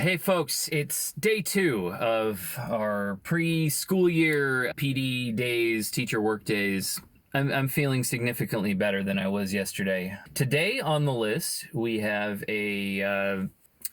Hey folks, it's day 2 of our pre-school year PD days, teacher work days. I'm feeling significantly better than I was yesterday. Today on the list, we have a,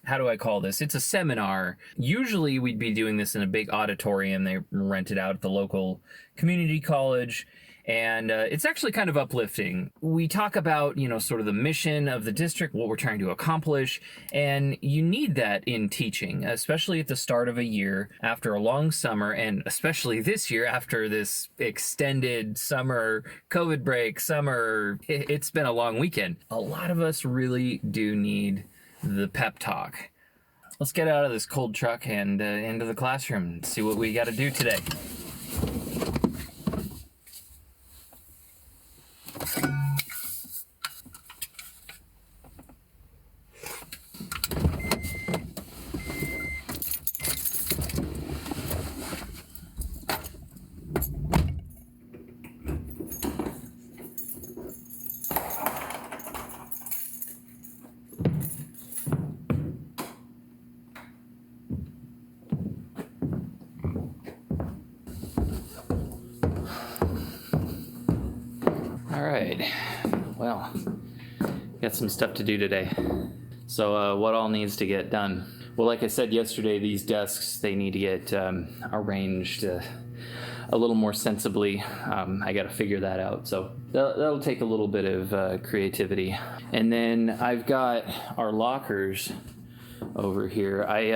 how do I call this? It's a seminar. Usually we'd be doing this in a big auditorium. They rent it out at the local community college. And it's actually kind of uplifting. We talk about, sort of the mission of the district, what we're trying to accomplish, and you need that in teaching, especially at the start of a year after a long summer, and especially this year after this extended summer, COVID break, summer. It's been a long weekend. A lot of us really do need the pep talk. Let's get out of this cold truck and into the classroom and see what we got to do today. All right, well, got some stuff to do today. So what all needs to get done? Well, like I said yesterday, these desks, they need to get arranged a little more sensibly. I got to figure that out. So that'll take a little bit of creativity. And then I've got our lockers over here. I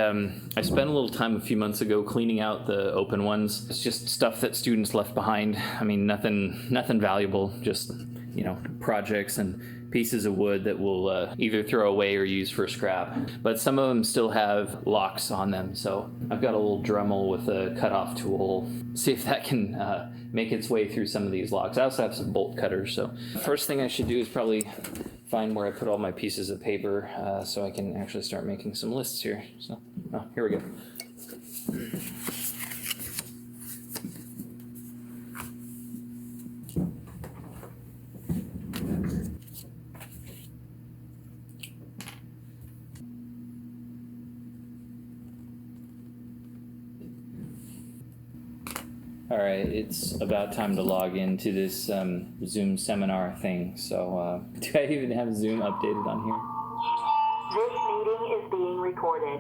spent a little time a few months ago cleaning out the open ones. It's just stuff that students left behind. I mean, nothing valuable, just, projects and pieces of wood that we'll either throw away or use for scrap. But some of them still have locks on them, so I've got a little Dremel with a cutoff tool. See if that can make its way through some of these locks. I also have some bolt cutters, so first thing I should do is probably find where I put all my pieces of paper so I can actually start making some lists here. So, here we go. All right, it's about time to log into this Zoom seminar thing. So, do I even have Zoom updated on here? This meeting is being recorded.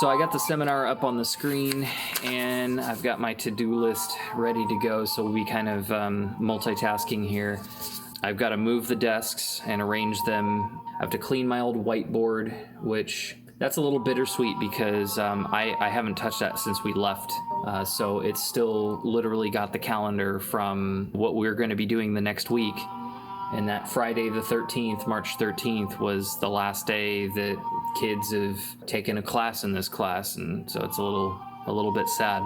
So I got the seminar up on the screen, and I've got my to-do list ready to go. So we'll be kind of multitasking here. I've got to move the desks and arrange them. I have to clean my old whiteboard, which that's a little bittersweet because I haven't touched that since we left. So it's still literally got the calendar from what we're going to be doing the next week. And that Friday the 13th, March 13th, was the last day that kids have taken a class in this class. And so it's a little bit sad.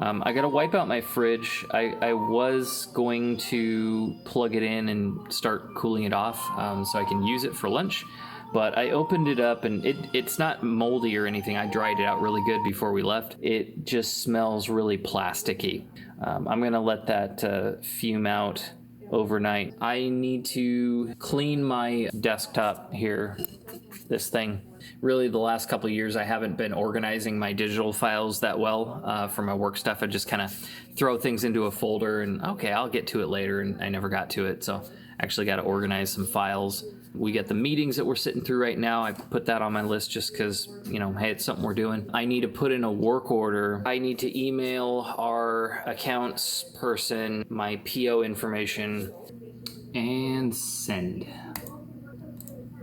I gotta wipe out my fridge. I was going to plug it in and start cooling it off so I can use it for lunch, but I opened it up and it's not moldy or anything. I dried it out really good before we left. It just smells really plasticky. I'm gonna let that fume out overnight. I need to clean my desktop here, this thing. Really, the last couple of years, I haven't been organizing my digital files that well for my work stuff. I just kind of throw things into a folder and, okay, I'll get to it later, and I never got to it. So actually got to organize some files. We got the meetings that we're sitting through right now. I put that on my list just because, hey, it's something we're doing. I need to put in a work order. I need to email our accounts person my PO information and send.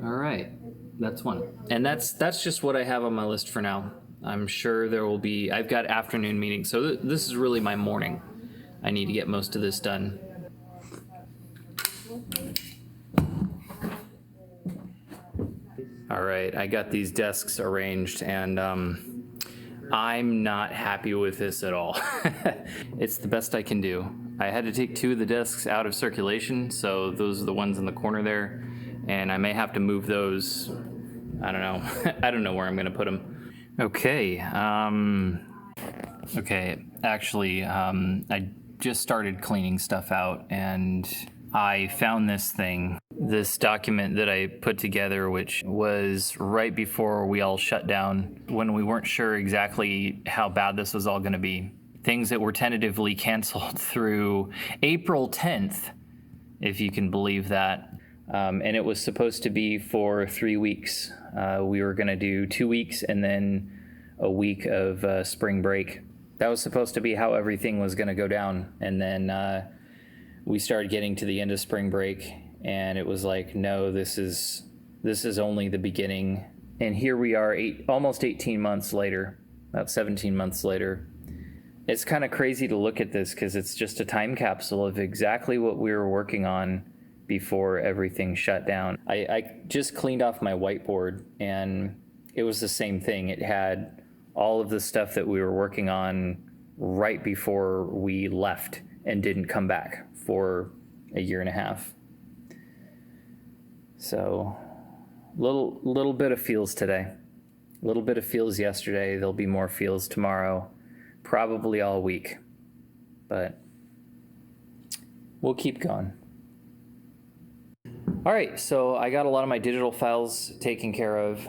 All right. That's one. And that's just what I have on my list for now. I'm sure there will be, I've got afternoon meetings, so this is really my morning. I need to get most of this done. All right, I got these desks arranged, and I'm not happy with this at all. It's the best I can do. I had to take 2 of the desks out of circulation, so those are the ones in the corner there. And I may have to move those. I don't know. I don't know where I'm going to put them. Okay. Actually, I just started cleaning stuff out, and I found this document that I put together, which was right before we all shut down, when we weren't sure exactly how bad this was all going to be. Things that were tentatively canceled through April 10th, if you can believe that. And it was supposed to be for 3 weeks. We were going to do 2 weeks and then a week of spring break. That was supposed to be how everything was going to go down. And then we started getting to the end of spring break, and it was like, no, this is only the beginning. And here we are, almost 18 months later, about 17 months later. It's kind of crazy to look at this because it's just a time capsule of exactly what we were working on before everything shut down. I just cleaned off my whiteboard, and it was the same thing. It had all of the stuff that we were working on right before we left and didn't come back for a year and a half. So little bit of feels today, a little bit of feels yesterday. There'll be more feels tomorrow, probably all week, but we'll keep going. All right, so I got a lot of my digital files taken care of,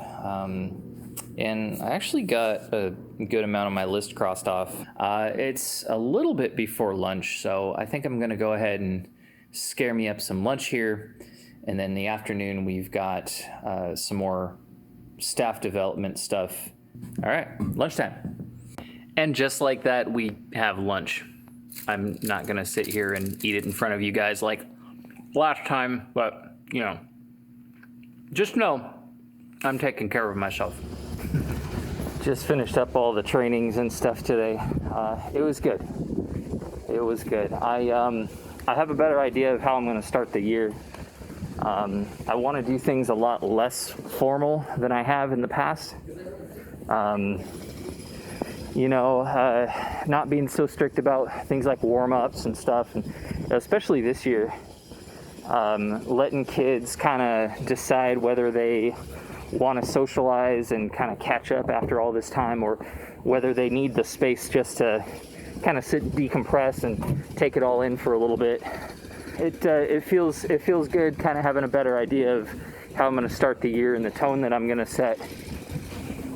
and I actually got a good amount of my list crossed off. It's a little bit before lunch, so I think I'm gonna go ahead and scare me up some lunch here, and then in the afternoon we've got some more staff development stuff. All right, lunchtime. And just like that, we have lunch. I'm not gonna sit here and eat it in front of you guys like last time, but you know, just know I'm taking care of myself. Just finished up all the trainings and stuff today. It was good. It was good. I have a better idea of how I'm going to start the year. I want to do things a lot less formal than I have in the past. Not being so strict about things like warm-ups and stuff, and especially this year. Letting kids kind of decide whether they want to socialize and kind of catch up after all this time, or whether they need the space just to kind of sit, decompress, and take it all in for a little bit. It feels good kind of having a better idea of how I'm going to start the year and the tone that I'm going to set.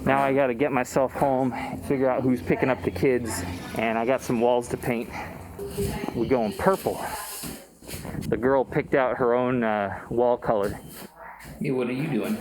Now I got to get myself home, figure out who's picking up the kids, and I got some walls to paint. We're going purple. The girl picked out her own wall color. Hey, what are you doing?